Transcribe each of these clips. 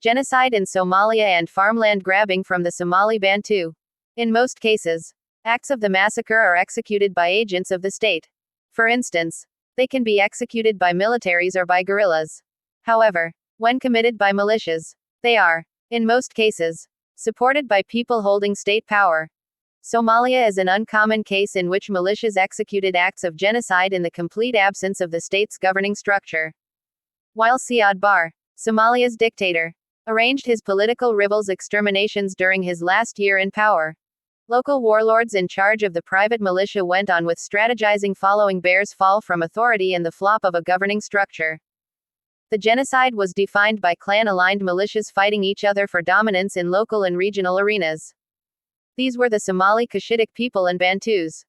Genocide in Somalia and farmland grabbing from the Somali Bantu. In most cases, acts of the massacre are executed by agents of the state. For instance, they can be executed by militaries or by guerrillas. However, when committed by militias, they are, in most cases, supported by people holding state power. Somalia is an uncommon case in which militias executed acts of genocide in the complete absence of the state's governing structure. While Siad Barre, Somalia's dictator, arranged his political rivals' exterminations during his last year in power, local warlords in charge of the private militia went on with strategizing following Barre's fall from authority and the flop of a governing structure. The genocide was defined by clan-aligned militias fighting each other for dominance in local and regional arenas. These were the Somali Cushitic people and Bantus.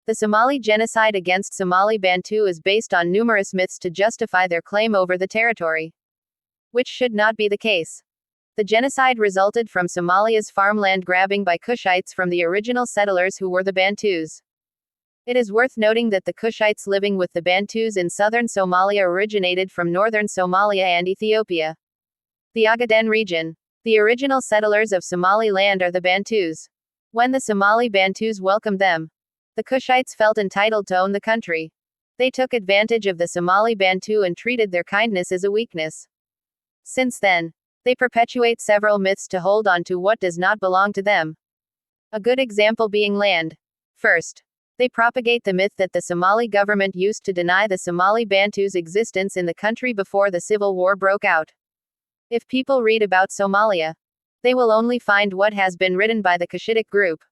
The Somali genocide against Somali Bantu is based on numerous myths to justify their claim over the territory, which should not be the case. The genocide resulted from Somalia's farmland grabbing by Cushites from the original settlers who were the Bantus. It is worth noting that the Cushites living with the Bantus in southern Somalia originated from northern Somalia and Ethiopia. The Ogaden region. The original settlers of Somaliland are the Bantus. When the Somali Bantus welcomed them, the Cushites felt entitled to own the country. They took advantage of the Somali Bantu and treated their kindness as a weakness. Since then, they perpetuate several myths to hold on to what does not belong to them. A good example being land. First, they propagate the myth that the Somali government used to deny the Somali Bantus' existence in the country before the Civil War broke out. If people read about Somalia, they will only find what has been written by the Cushitic group.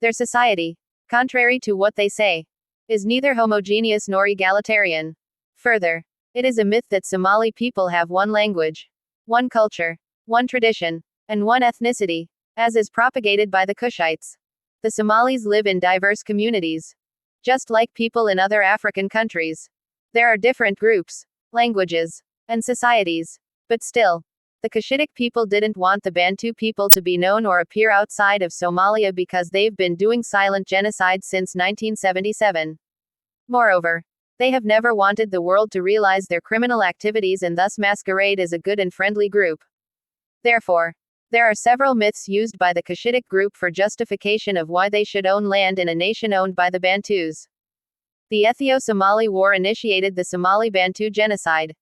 Their society, contrary to what they say, is neither homogeneous nor egalitarian. Further, it is a myth that Somali people have one language, one culture, one tradition, and one ethnicity, as is propagated by the Cushites. The Somalis live in diverse communities, just like people in other African countries. There are different groups, languages, and societies, but still, the Cushitic people didn't want the Bantu people to be known or appear outside of Somalia because they've been doing silent genocide since 1977. Moreover, they have never wanted the world to realize their criminal activities and thus masquerade as a good and friendly group. Therefore, there are several myths used by the Cushitic group for justification of why they should own land in a nation owned by the Bantus. The Ethio-Somali War initiated the Somali Bantu genocide.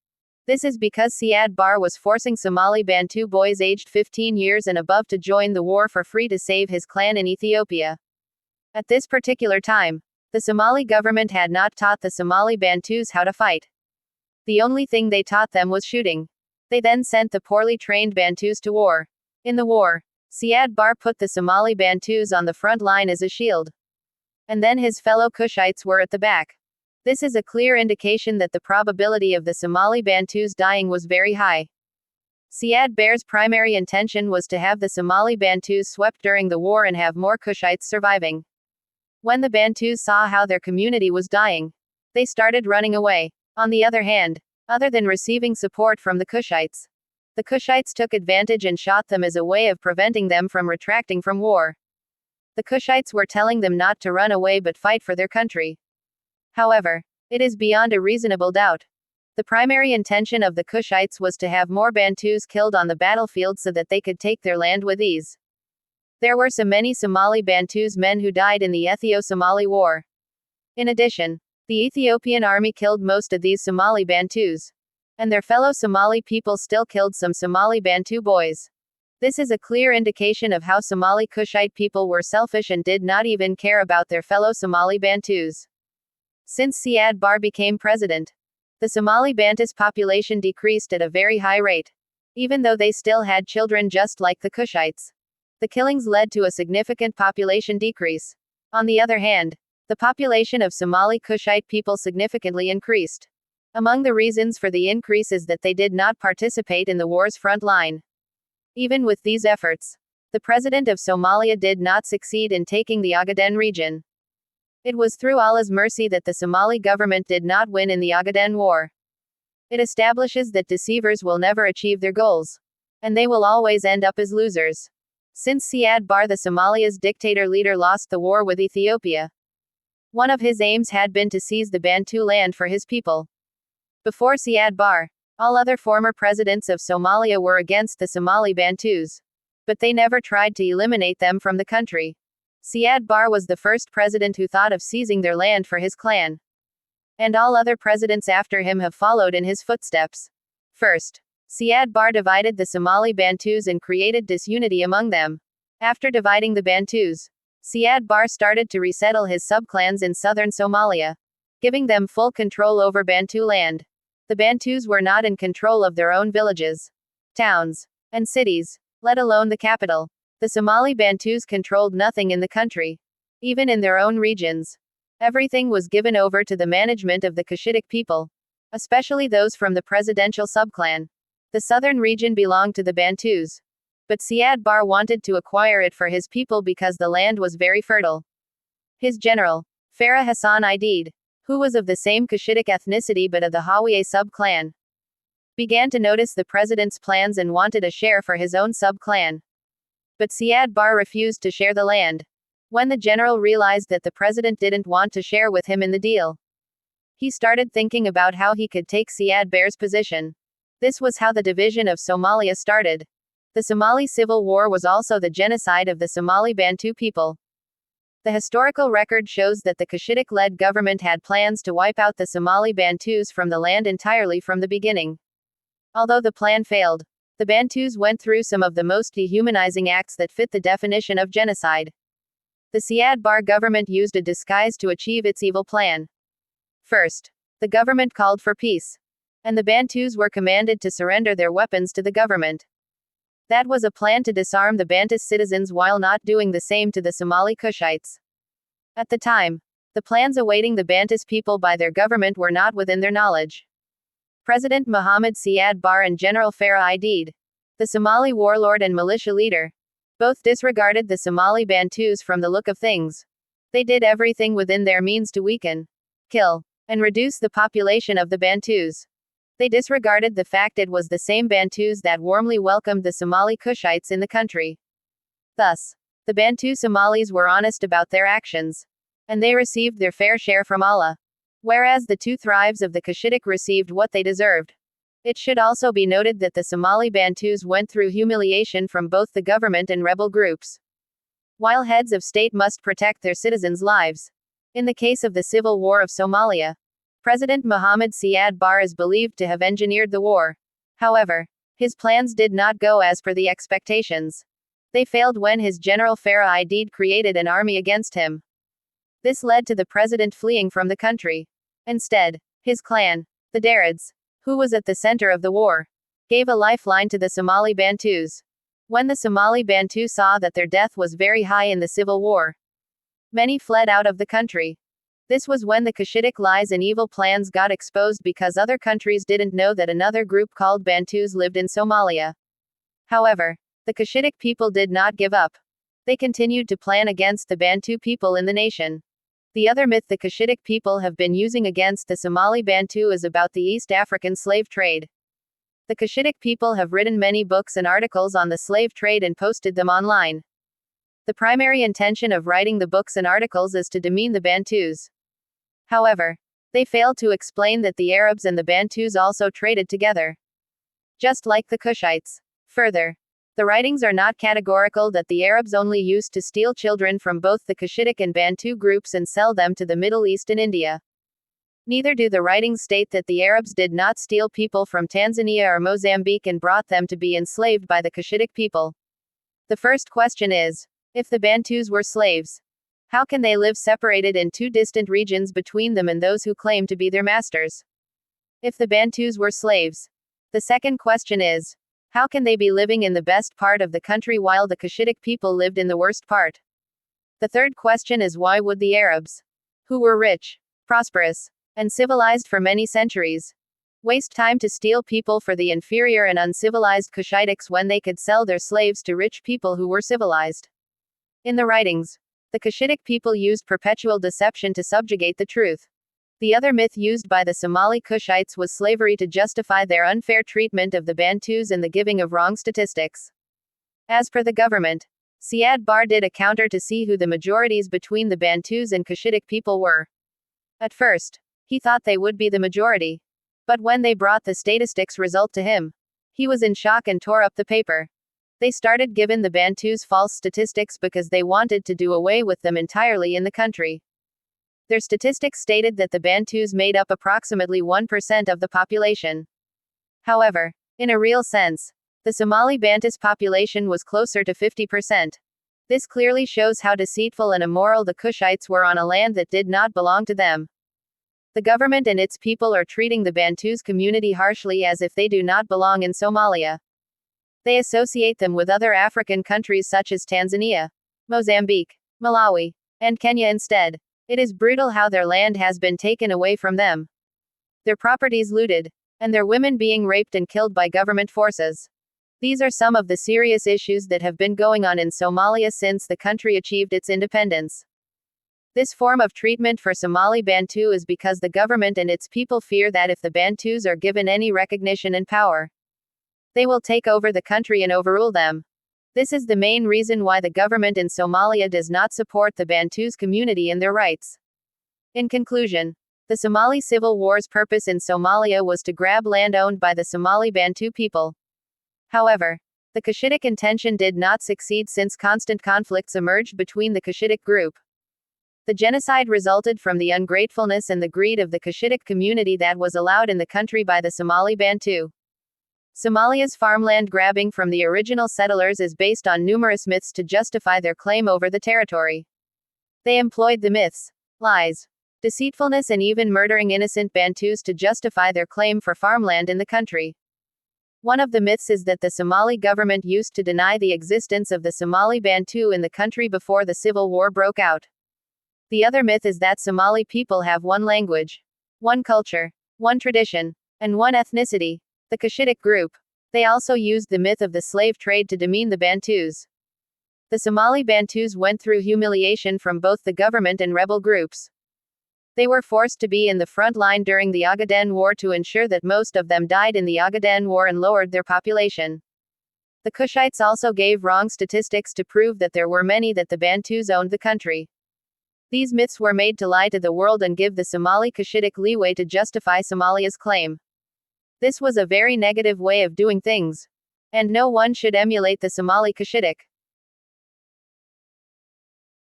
This is because Siad Barre was forcing Somali Bantu boys aged 15 years and above to join the war for free to save his clan in Ethiopia. At this particular time, the Somali government had not taught the Somali Bantus how to fight. The only thing they taught them was shooting. They then sent the poorly trained Bantus to war. In the war, Siad Barre put the Somali Bantus on the front line as a shield. And then his fellow Cushites were at the back. This is a clear indication that the probability of the Somali Bantus dying was very high. Siad Barre's primary intention was to have the Somali Bantus swept during the war and have more Cushites surviving. When the Bantus saw how their community was dying, they started running away. On the other hand, other than receiving support from the Cushites, the Cushites took advantage and shot them as a way of preventing them from retracting from war. The Cushites were telling them not to run away but fight for their country. However, it is beyond a reasonable doubt. The primary intention of the Cushites was to have more Bantus killed on the battlefield so that they could take their land with ease. There were so many Somali Bantus men who died in the Ethio-Somali War. In addition, the Ethiopian army killed most of these Somali Bantus. And their fellow Somali people still killed some Somali Bantu boys. This is a clear indication of how Somali Cushite people were selfish and did not even care about their fellow Somali Bantus. Since Siad Barre became president, the Somali Bantus population decreased at a very high rate. Even though they still had children just like the Cushites, the killings led to a significant population decrease. On the other hand, the population of Somali Cushite people significantly increased. Among the reasons for the increase is that they did not participate in the war's front line. Even with these efforts, the president of Somalia did not succeed in taking the Ogaden region. It was through Allah's mercy that the Somali government did not win in the Ogaden War. It establishes that deceivers will never achieve their goals, and they will always end up as losers. Since Siad Barre, the Somalia's dictator leader, lost the war with Ethiopia, one of his aims had been to seize the Bantu land for his people. Before Siad Barre, All other former presidents of Somalia were against the Somali Bantus. But they never tried to eliminate them from the country. Siad Barre was the first president who thought of seizing their land for his clan. And all other presidents after him have followed in his footsteps. First, Siad Barre divided the Somali Bantus and created disunity among them. After dividing the Bantus, Siad Barre started to resettle his subclans in southern Somalia, giving them full control over Bantu land. The Bantus were not in control of their own villages, towns, and cities, let alone the capital. The Somali Bantus controlled nothing in the country. Even in their own regions, everything was given over to the management of the Cushitic people, especially those from the presidential subclan. The southern region belonged to the Bantus. But Siad Barre wanted to acquire it for his people because the land was very fertile. His general, Farah Hassan Aidid, who was of the same Cushitic ethnicity but of the Hawiye sub-clan, began to notice the president's plans and wanted a share for his own sub-clan. But Siad Barre refused to share the land. When the general realized that the president didn't want to share with him in the deal, he started thinking about how he could take Siad Barre's position. This was how the division of Somalia started. The Somali Civil War was also the genocide of the Somali Bantu people. The historical record shows that the Cushitic-led government had plans to wipe out the Somali Bantus from the land entirely from the beginning. Although the plan failed, the Bantus went through some of the most dehumanizing acts that fit the definition of genocide. The Siad Barre government used a disguise to achieve its evil plan. First, the government called for peace, and the Bantus were commanded to surrender their weapons to the government. That was a plan to disarm the Bantus citizens while not doing the same to the Somali Cushites. At the time, the plans awaiting the Bantus people by their government were not within their knowledge. President Mohammed Siad Barre and General Farah Aidid, the Somali warlord and militia leader, both disregarded the Somali Bantus from the look of things. They did everything within their means to weaken, kill, and reduce the population of the Bantus. They disregarded the fact it was the same Bantus that warmly welcomed the Somali Cushites in the country. Thus, the Bantu Somalis were honest about their actions, and they received their fair share from Allah, whereas the two tribes of the Cushitic received what they deserved. It should also be noted that the Somali Bantus went through humiliation from both the government and rebel groups. While heads of state must protect their citizens' lives, in the case of the Civil War of Somalia, President Mohammed Siad Barre is believed to have engineered the war. However, his plans did not go as per the expectations. They failed when his general Farah Aidid created an army against him. This led to the president fleeing from the country. Instead, his clan, the Darods, who was at the center of the war, gave a lifeline to the Somali Bantus. When the Somali Bantu saw that their death was very high in the civil war, many fled out of the country. This was when the Cushitic lies and evil plans got exposed because other countries didn't know that another group called Bantus lived in Somalia. However, the Cushitic people did not give up. They continued to plan against the Bantu people in the nation. The other myth the Cushitic people have been using against the Somali Bantu is about the East African slave trade. The Cushitic people have written many books and articles on the slave trade and posted them online. The primary intention of writing the books and articles is to demean the Bantus. However, they failed to explain that the Arabs and the Bantus also traded together, just like the Cushites. Further, the writings are not categorical that the Arabs only used to steal children from both the Cushitic and Bantu groups and sell them to the Middle East and India. Neither do the writings state that the Arabs did not steal people from Tanzania or Mozambique and brought them to be enslaved by the Cushitic people. The first question is, if the Bantus were slaves, how can they live separated in two distant regions between them and those who claim to be their masters? If the Bantus were slaves, the second question is, how can they be living in the best part of the country while the Cushitic people lived in the worst part? The third question is why would the Arabs, who were rich, prosperous, and civilized for many centuries, waste time to steal people for the inferior and uncivilized Cushitics when they could sell their slaves to rich people who were civilized? In the writings, the Cushitic people used perpetual deception to subjugate the truth. The other myth used by the Somali Cushites was slavery to justify their unfair treatment of the Bantus and the giving of wrong statistics. As per the government, Siad Barre did a counter to see who the majorities between the Bantus and Cushitic people were. At first, he thought they would be the majority. But when they brought the statistics result to him, he was in shock and tore up the paper. They started giving the Bantus false statistics because they wanted to do away with them entirely in the country. Their statistics stated that the Bantus made up approximately 1% of the population. However, in a real sense, the Somali Bantus population was closer to 50%. This clearly shows how deceitful and immoral the Cushites were on a land that did not belong to them. The government and its people are treating the Bantus community harshly as if they do not belong in Somalia. They associate them with other African countries such as Tanzania, Mozambique, Malawi, and Kenya instead. It is brutal how their land has been taken away from them, their properties looted, and their women being raped and killed by government forces. These are some of the serious issues that have been going on in Somalia since the country achieved its independence. This form of treatment for Somali Bantu is because the government and its people fear that if the Bantus are given any recognition and power, they will take over the country and overrule them. This is the main reason why the government in Somalia does not support the Bantus community and their rights. In conclusion, the Somali Civil War's purpose in Somalia was to grab land owned by the Somali Bantu people. However, the Cushitic intention did not succeed since constant conflicts emerged between the Cushitic group. The genocide resulted from the ungratefulness and the greed of the Cushitic community that was allowed in the country by the Somali Bantu. Somalia's farmland grabbing from the original settlers is based on numerous myths to justify their claim over the territory. They employed the myths, lies, deceitfulness and even murdering innocent Bantus to justify their claim for farmland in the country. One of the myths is that the Somali government used to deny the existence of the Somali Bantu in the country before the Civil War broke out. The other myth is that Somali people have one language, one culture, one tradition, and one ethnicity, the Cushitic group. They also used the myth of the slave trade to demean the Bantus. The Somali Bantus went through humiliation from both the government and rebel groups. They were forced to be in the front line during the Ogaden War to ensure that most of them died in the Ogaden War and lowered their population. The Cushites also gave wrong statistics to prove that there were many that the Bantus owned the country. These myths were made to lie to the world and give the Somali Cushitic leeway to justify Somalia's claim. This was a very negative way of doing things, and no one should emulate the Somali Cushitic.